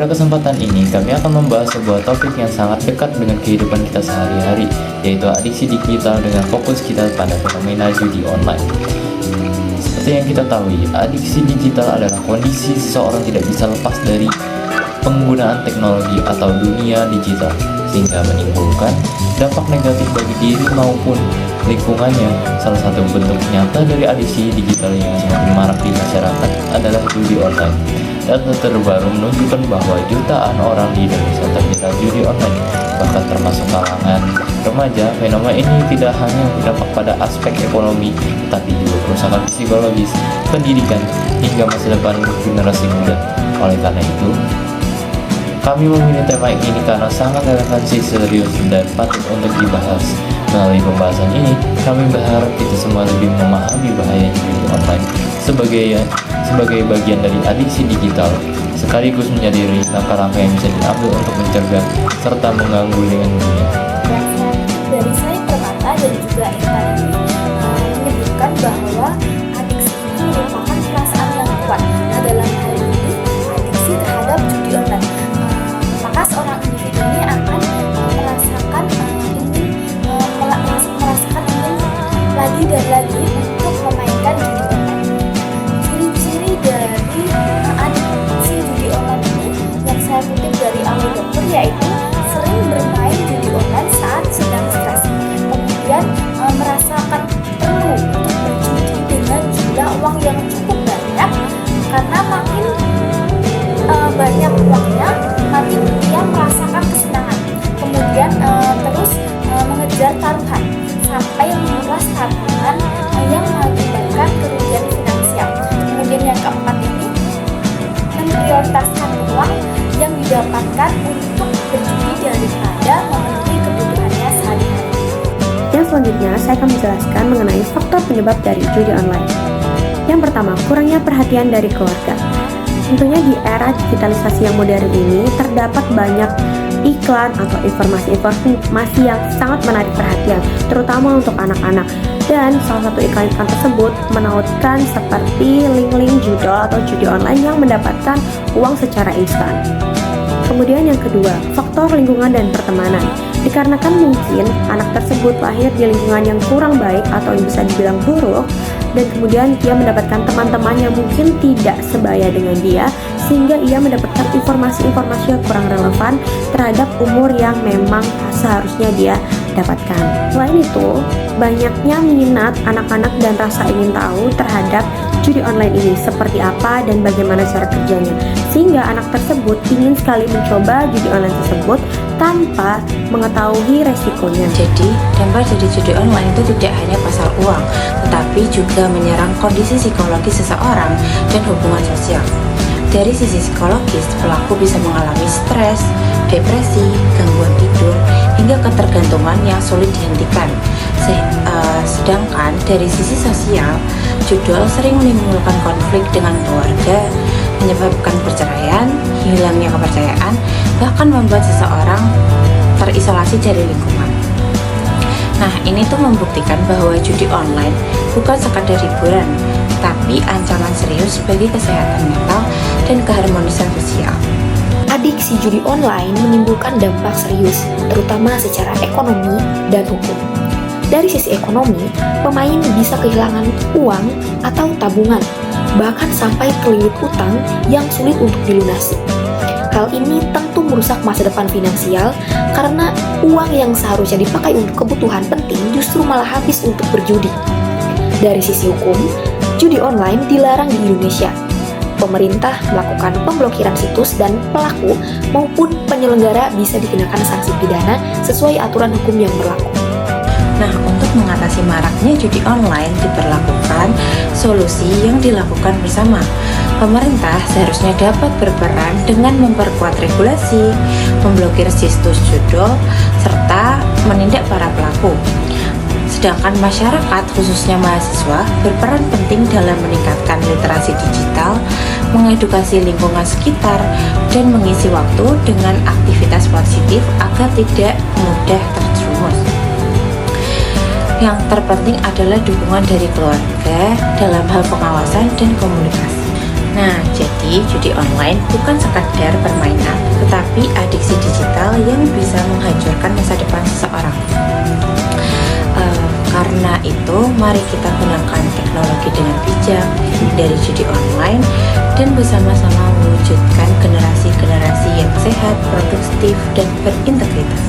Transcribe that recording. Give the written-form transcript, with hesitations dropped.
Pada kesempatan ini, kami akan membahas sebuah topik yang sangat dekat dengan kehidupan kita sehari-hari, yaitu adiksi digital dengan fokus kita pada fenomena judi online. Seperti yang kita tahu, adiksi digital adalah kondisi seseorang tidak bisa lepas dari penggunaan teknologi atau dunia digital, sehingga menimbulkan dampak negatif bagi diri maupun lingkungannya. Salah satu bentuk nyata dari adiksi digital yang semakin marak di masyarakat adalah judi online. Data terbaru menunjukkan bahwa jutaan orang di Indonesia terjerat judi online, bahkan termasuk kalangan remaja. Fenomena ini tidak hanya berdampak pada aspek ekonomi, tetapi juga kerusakan psikologis, pendidikan, hingga masa depan generasi muda. Oleh karena itu, kami memilih tema ini karena sangat relevansi, serius, dan patut untuk dibahas. Melalui pembahasan ini, kami berharap kita semua lebih memahami bahaya judi online sebagai bagian dari adiksi digital, sekaligus menjadi langkah-langkah yang bisa diambil untuk mencegah serta mengganggu dengan dunia. Dari saya Permata dan juga Intan ini menyebutkan bahwa adiksi ini merupakan perasaan yang kuat. Nah, dalam hal ini adiksi terhadap judi online, maka seorang individu ini akan merasakan ingin lagi dan lagi untuk memainkan judi online. Ciri-ciri dari adiksi judi online ini yang saya kutip dari ahli dokter, yaitu sering bermain judi online saat sedang stres, kemudian merasakan perlu untuk berjudi dengan jumlah uang yang cukup banyak, karena makin banyak uangnya makin dia merasakan kesenangan, kemudian terus mengejar taruhan sampai menguras tabungan yang mengakibatkan kerugian finansial. Kemudian yang keempat ini, memprioritaskan uang yang didapatkan untuk berjudi daripada memenuhi kebutuhannya sehari-hari. Yang selanjutnya, saya akan menjelaskan mengenai faktor penyebab dari judi online. Yang pertama, kurangnya perhatian dari keluarga. Tentunya di era digitalisasi yang modern ini, terdapat banyak iklan atau informasi yang sangat menarik perhatian, terutama untuk anak-anak. Dan salah satu iklan-iklan tersebut menautkan seperti link-link judol atau judi online yang mendapatkan uang secara instan. Kemudian yang kedua, faktor lingkungan dan pertemanan. Dikarenakan mungkin anak tersebut lahir di lingkungan yang kurang baik atau yang bisa dibilang buruk, dan kemudian dia mendapatkan teman-teman yang mungkin tidak sebaya dengan dia, sehingga ia mendapatkan informasi-informasi yang kurang relevan terhadap umur yang memang seharusnya dia dapatkan. Selain itu, banyaknya minat anak-anak dan rasa ingin tahu terhadap judi online ini seperti apa dan bagaimana cara kerjanya, sehingga anak tersebut ingin sekali mencoba judi online tersebut tanpa mengetahui resikonya. Jadi, dampak dari judi online itu tidak hanya pasar uang, tetapi juga menyerang kondisi psikologis seseorang dan hubungan sosial. Dari sisi psikologis, pelaku bisa mengalami stres, depresi, gangguan tidur, hingga ketergantungan yang sulit dihentikan. Sedangkan dari sisi sosial, judul sering menimbulkan konflik dengan keluarga, menyebabkan perceraian, hilangnya kepercayaan, bahkan membuat seseorang terisolasi dari lingkungan. Nah, ini tuh membuktikan bahwa judi online bukan sekadar hiburan, tapi ancaman serius bagi kesehatan mental dan keharmonisan sosial. Adiksi judi online menimbulkan dampak serius, terutama secara ekonomi dan hukum. Dari sisi ekonomi, pemain bisa kehilangan uang atau tabungan, bahkan sampai terlilit utang yang sulit untuk dilunasi. Hal ini tentu merusak masa depan finansial karena uang yang seharusnya dipakai untuk kebutuhan penting justru malah habis untuk berjudi. Dari sisi hukum, judi online dilarang di Indonesia. Pemerintah melakukan pemblokiran situs dan pelaku maupun penyelenggara bisa dikenakan sanksi pidana sesuai aturan hukum yang berlaku. Nah, untuk mengatasi maraknya judi online diperlakukan solusi yang dilakukan bersama. Pemerintah seharusnya dapat berperan dengan memperkuat regulasi, memblokir situs judul, serta menindak para pelaku. Sedangkan masyarakat, khususnya mahasiswa, berperan penting dalam meningkatkan literasi digital, mengedukasi lingkungan sekitar, dan mengisi waktu dengan aktivitas positif agar tidak mudah terjerumus. Yang terpenting adalah dukungan dari keluarga dalam hal pengawasan dan komunikasi. Nah, jadi judi online bukan sekadar permainan, tetapi adiksi digital yang bisa menghancurkan masa depan seseorang. Karena itu, mari kita gunakan teknologi dengan bijak dari judi online dan bersama-sama mewujudkan generasi-generasi yang sehat, produktif, dan berintegritas.